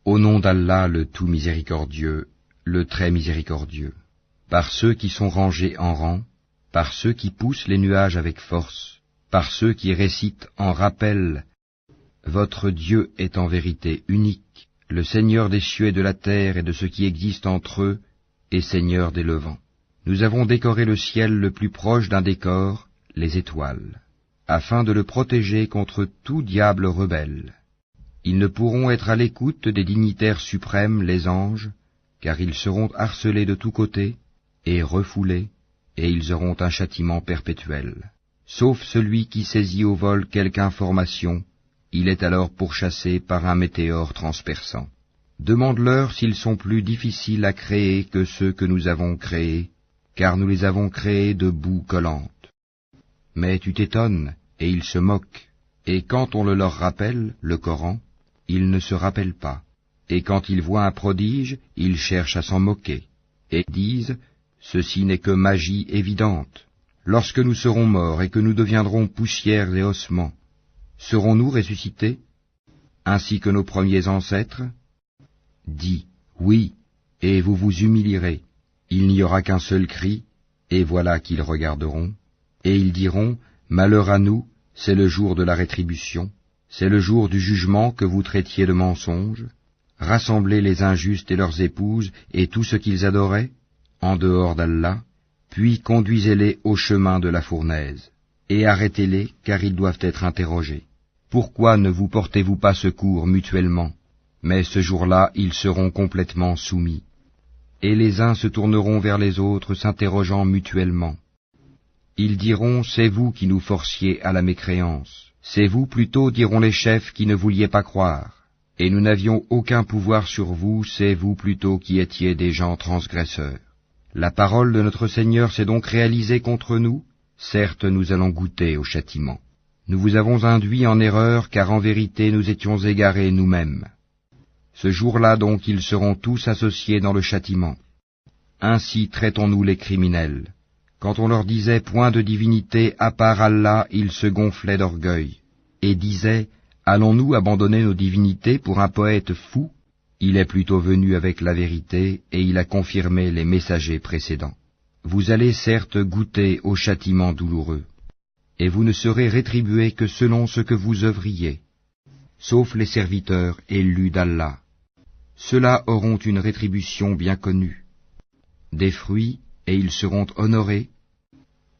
Au nom d'Allah, le tout miséricordieux, le très miséricordieux, par ceux qui sont rangés en rang, par ceux qui poussent les nuages avec force, par ceux qui récitent en rappel. Votre Dieu est en vérité unique, le Seigneur des cieux et de la terre et de ce qui existe entre eux, et Seigneur des levants. Nous avons décoré le ciel le plus proche d'un décor, les étoiles, afin de le protéger contre tout diable rebelle. Ils ne pourront être à l'écoute des dignitaires suprêmes, les anges, car ils seront harcelés de tous côtés, et refoulés, et ils auront un châtiment perpétuel. Sauf celui qui saisit au vol quelque information, il est alors pourchassé par un météore transperçant. Demande-leur s'ils sont plus difficiles à créer que ceux que nous avons créés, car nous les avons créés de boue collante. Mais tu t'étonnes, et ils se moquent, et quand on le leur rappelle, le Coran, ils ne se rappellent pas, et quand ils voient un prodige, ils cherchent à s'en moquer, et disent, ceci n'est que magie évidente. Lorsque nous serons morts et que nous deviendrons poussière et ossements, serons-nous ressuscités, ainsi que nos premiers ancêtres? Dis, oui, et vous vous humilierez. Il n'y aura qu'un seul cri, et voilà qu'ils regarderont, et ils diront, malheur à nous, c'est le jour de la rétribution, c'est le jour du jugement que vous traitiez de mensonge. Rassemblez les injustes et leurs épouses et tout ce qu'ils adoraient, en dehors d'Allah, puis conduisez-les au chemin de la fournaise, et arrêtez-les, car ils doivent être interrogés. Pourquoi ne vous portez-vous pas secours mutuellement? Mais ce jour-là, ils seront complètement soumis. Et les uns se tourneront vers les autres, s'interrogeant mutuellement. Ils diront, c'est vous qui nous forciez à la mécréance. C'est vous plutôt, diront les chefs, qui ne vouliez pas croire. Et nous n'avions aucun pouvoir sur vous, c'est vous plutôt qui étiez des gens transgresseurs. La parole de notre Seigneur s'est donc réalisée contre nous. Certes, nous allons goûter au châtiment. Nous vous avons induit en erreur, car en vérité nous étions égarés nous-mêmes. Ce jour-là donc ils seront tous associés dans le châtiment. Ainsi traitons-nous les criminels. Quand on leur disait point de divinité à part Allah, ils se gonflaient d'orgueil, et disaient, allons-nous abandonner nos divinités pour un poète fou? Il est plutôt venu avec la vérité, et il a confirmé les messagers précédents. Vous allez certes goûter au châtiment douloureux, et vous ne serez rétribués que selon ce que vous œuvriez, sauf les serviteurs élus d'Allah. Ceux-là auront une rétribution bien connue, des fruits, et ils seront honorés,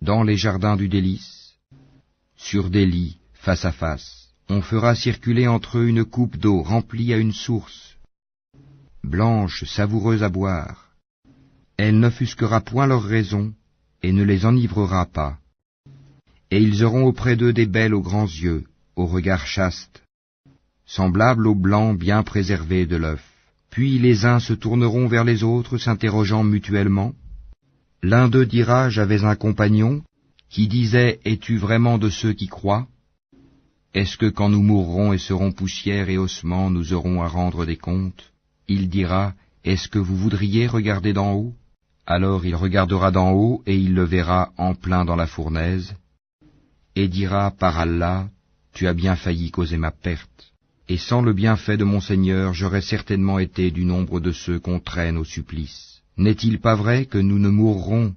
dans les jardins du délice, sur des lits, face à face. On fera circuler entre eux une coupe d'eau remplie à une source, blanche, savoureuse à boire. Elle n'offusquera point leur raison, et ne les enivrera pas. Et ils auront auprès d'eux des belles aux grands yeux, au regard chaste, semblables au blanc bien préservé de l'œuf. Puis les uns se tourneront vers les autres, s'interrogeant mutuellement. L'un d'eux dira, j'avais un compagnon, qui disait, es-tu vraiment de ceux qui croient? Est-ce que quand nous mourrons et serons poussière et ossements, nous aurons à rendre des comptes? Il dira, est-ce que vous voudriez regarder d'en haut? Alors il regardera d'en haut, et il le verra en plein dans la fournaise, et dira, par Allah, tu as bien failli causer ma perte. Et sans le bienfait de mon Seigneur, j'aurais certainement été du nombre de ceux qu'on traîne au supplice. N'est-il pas vrai que nous ne mourrons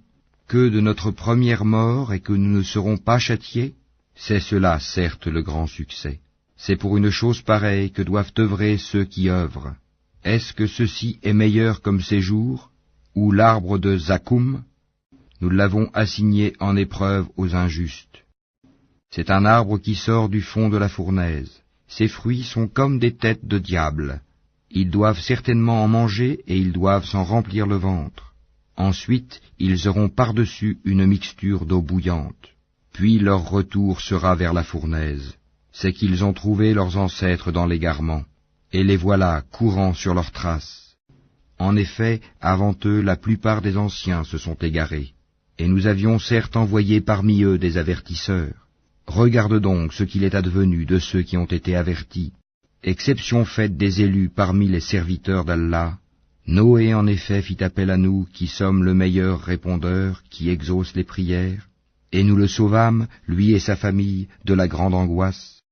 que de notre première mort et que nous ne serons pas châtiés? C'est cela, certes, le grand succès. C'est pour une chose pareille que doivent œuvrer ceux qui œuvrent. Est-ce que ceci est meilleur comme séjour, ou l'arbre de Zakoum? Nous l'avons assigné en épreuve aux injustes. C'est un arbre qui sort du fond de la fournaise. Ses fruits sont comme des têtes de diable. Ils doivent certainement en manger et ils doivent s'en remplir le ventre. Ensuite, ils auront par-dessus une mixture d'eau bouillante. Puis leur retour sera vers la fournaise. C'est qu'ils ont trouvé leurs ancêtres dans l'égarement, et les voilà courant sur leurs traces. En effet, avant eux, la plupart des anciens se sont égarés, et nous avions certes envoyé parmi eux des avertisseurs. Regarde donc ce qu'il est advenu de ceux qui ont été avertis. Exception faite des élus parmi les serviteurs d'Allah, Noé en effet fit appel à nous qui sommes le meilleur répondeur qui exauce les prières, et nous le sauvâmes, lui et sa famille, de la grande angoisse,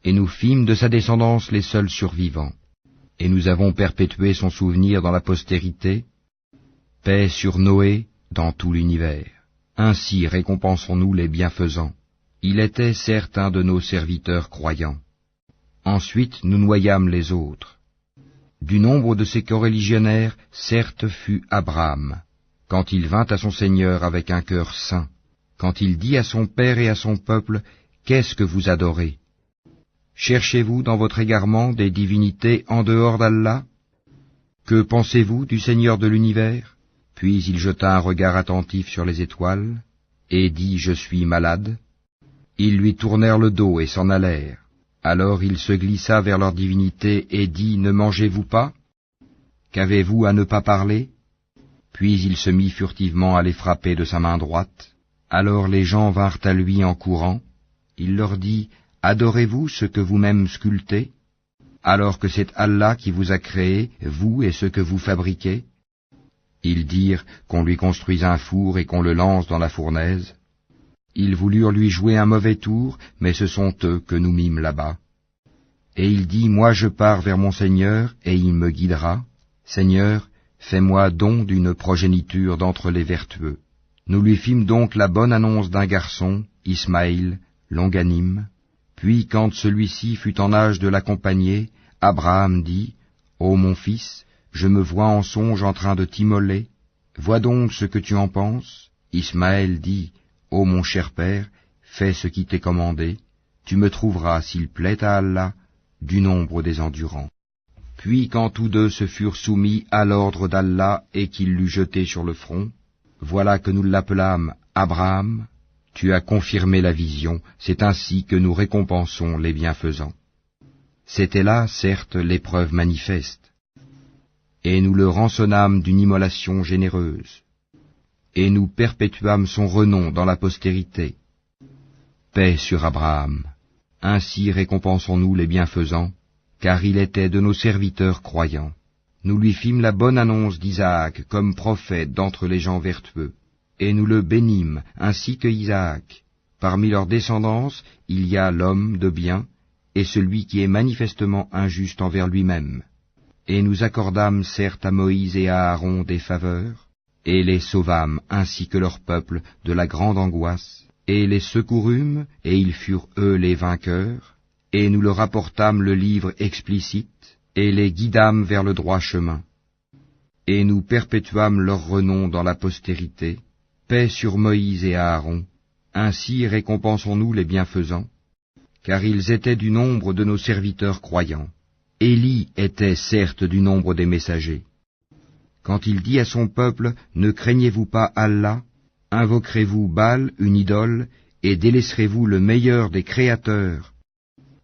et nous fîmes de sa descendance les seuls survivants. et nous avons perpétué son souvenir dans la postérité. Paix sur Noé dans tout l'univers. Ainsi récompensons-nous les bienfaisants. Il était certes un de nos serviteurs croyants. Ensuite nous noyâmes les autres. Du nombre de ces coreligionnaires, certes fut Abraham, quand il vint à son Seigneur avec un cœur saint, quand il dit à son père et à son peuple, « Qu'est-ce que vous adorez? Cherchez-vous dans votre égarement des divinités en dehors d'Allah? Que pensez-vous du Seigneur de l'univers ?» Puis il jeta un regard attentif sur les étoiles, et dit, « Je suis malade. » Ils lui tournèrent le dos et s'en allèrent. Alors il se glissa vers leur divinité et dit, « Ne mangez-vous pas? Qu'avez-vous à ne pas parler ?» Puis il se mit furtivement à les frapper de sa main droite. Alors les gens vinrent à lui en courant. Il leur dit, « Adorez-vous ce que vous-même sculptez, alors que c'est Allah qui vous a créé, vous et ce que vous fabriquez ?» Ils dirent qu'on lui construise un four et qu'on le lance dans la fournaise. Ils voulurent lui jouer un mauvais tour, mais ce sont eux que nous mîmes là-bas. Et il dit, « Moi je pars vers mon Seigneur, et il me guidera. Seigneur, fais-moi don d'une progéniture d'entre les vertueux. » Nous lui fîmes donc la bonne annonce d'un garçon, Ismaïl, longanime. Puis quand celui-ci fut en âge de l'accompagner, Abraham dit, « Ô mon fils, je me vois en songe en train de t'immoler. Vois donc ce que tu en penses. » Ismaël dit, « Ô mon cher père, fais ce qui t'est commandé. Tu me trouveras, s'il plaît à Allah, du nombre des endurants. » Puis quand tous deux se furent soumis à l'ordre d'Allah et qu'il l'eut jeté sur le front, voilà que nous l'appelâmes Abraham. Tu as confirmé la vision, c'est ainsi que nous récompensons les bienfaisants. C'était là, certes, l'épreuve manifeste. Et nous le rançonnâmes d'une immolation généreuse. Et nous perpétuâmes son renom dans la postérité. Paix sur Abraham. Ainsi récompensons-nous les bienfaisants, car il était de nos serviteurs croyants. Nous lui fîmes la bonne annonce d'Isaac comme prophète d'entre les gens vertueux, et nous le bénîmes ainsi que Isaac. Parmi leur descendance, il y a l'homme de bien, et celui qui est manifestement injuste envers lui-même. Et nous accordâmes certes à Moïse et à Aaron des faveurs, et les sauvâmes ainsi que leur peuple de la grande angoisse, et les secourûmes, et ils furent eux les vainqueurs, et nous leur apportâmes le livre explicite, et les guidâmes vers le droit chemin. Et nous perpétuâmes leur renom dans la postérité. Paix sur Moïse et Aaron. Ainsi récompensons-nous les bienfaisants, car ils étaient du nombre de nos serviteurs croyants. Élie était certes du nombre des messagers. Quand il dit à son peuple, « Ne craignez-vous pas Allah, invoquerez-vous Baal, une idole, et délaisserez-vous le meilleur des créateurs,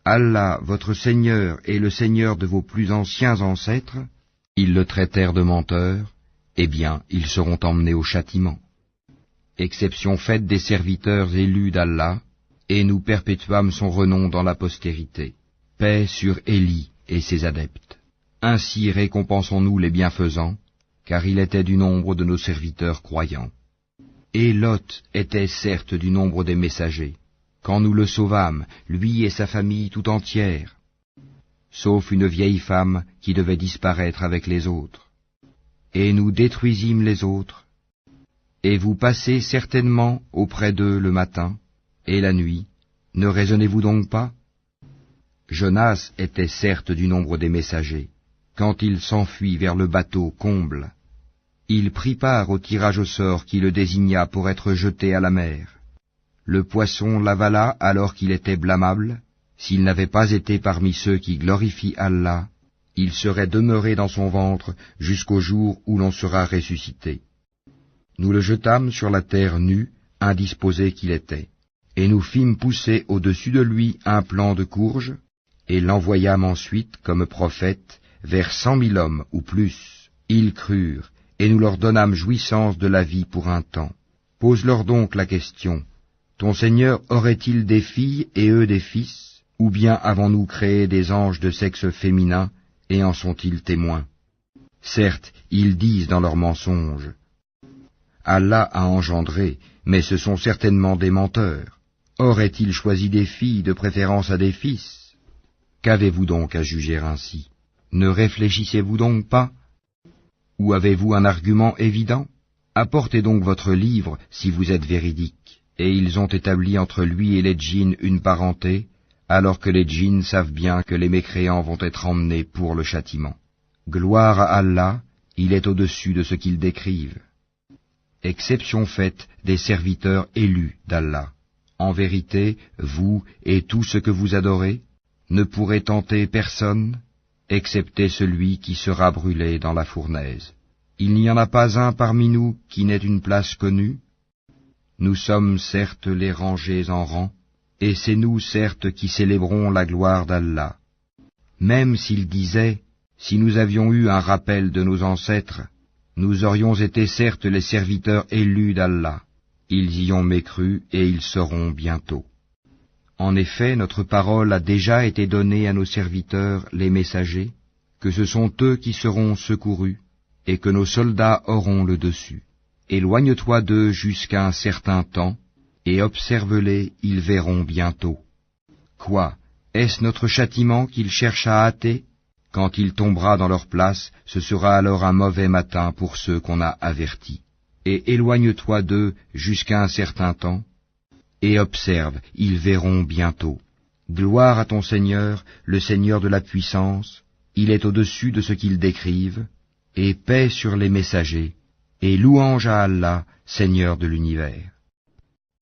Allah, votre Seigneur, est le Seigneur de vos plus anciens ancêtres ?» Ils le traitèrent de menteur, eh bien, ils seront emmenés au châtiment. Exception faite des serviteurs élus d'Allah, et nous perpétuâmes son renom dans la postérité. Paix sur Élie et ses adeptes. Ainsi récompensons-nous les bienfaisants, car il était du nombre de nos serviteurs croyants. Et Lot était certes du nombre des messagers, quand nous le sauvâmes, lui et sa famille tout entière, sauf une vieille femme qui devait disparaître avec les autres. Et nous détruisîmes les autres, et vous passez certainement auprès d'eux le matin et la nuit, ne raisonnez-vous donc pas? Jonas était certes du nombre des messagers, quand il s'enfuit vers le bateau comble. Il prit part au tirage au sort qui le désigna pour être jeté à la mer. Le poisson l'avala alors qu'il était blâmable. S'il n'avait pas été parmi ceux qui glorifient Allah, il serait demeuré dans son ventre jusqu'au jour où l'on sera ressuscité. Nous le jetâmes sur la terre nue, indisposé qu'il était, et nous fîmes pousser au-dessus de lui un plant de courge, et l'envoyâmes ensuite comme prophète vers 100 000 hommes ou plus. Ils crurent, et nous leur donnâmes jouissance de la vie pour un temps. Pose-leur donc la question, ton Seigneur aurait-il des filles et eux des fils, ou bien avons-nous créé des anges de sexe féminin, et en sont-ils témoins? Certes, ils disent dans leurs mensonges, Allah a engendré, mais ce sont certainement des menteurs. Aurait-il choisi des filles de préférence à des fils? Qu'avez-vous donc à juger ainsi? Ne réfléchissez-vous donc pas? Ou avez-vous un argument évident? Apportez donc votre livre si vous êtes véridique. Et ils ont établi entre lui et les djinns une parenté, alors que les djinns savent bien que les mécréants vont être emmenés pour le châtiment. Gloire à Allah, il est au-dessus de ce qu'ils décrivent. Exception faite des serviteurs élus d'Allah. En vérité, vous et tout ce que vous adorez ne pourrez tenter personne, excepté celui qui sera brûlé dans la fournaise. Il n'y en a pas un parmi nous qui n'ait une place connue. Nous sommes certes les rangés en rang, et c'est nous certes qui célébrons la gloire d'Allah. Même s'ils disaient, si nous avions eu un rappel de nos ancêtres, nous aurions été certes les serviteurs élus d'Allah. Ils y ont mécru et ils seront bientôt. En effet, notre parole a déjà été donnée à nos serviteurs, les messagers, que ce sont eux qui seront secourus, et que nos soldats auront le dessus. Éloigne-toi d'eux jusqu'à un certain temps, et observe-les, ils verront bientôt. Quoi? Est-ce notre châtiment qu'ils cherchent à hâter? Quand il tombera dans leur place, ce sera alors un mauvais matin pour ceux qu'on a avertis. Et éloigne-toi d'eux jusqu'à un certain temps, et observe, ils verront bientôt. Gloire à ton Seigneur, le Seigneur de la puissance, il est au-dessus de ce qu'ils décrivent, et paix sur les messagers, et louange à Allah, Seigneur de l'univers.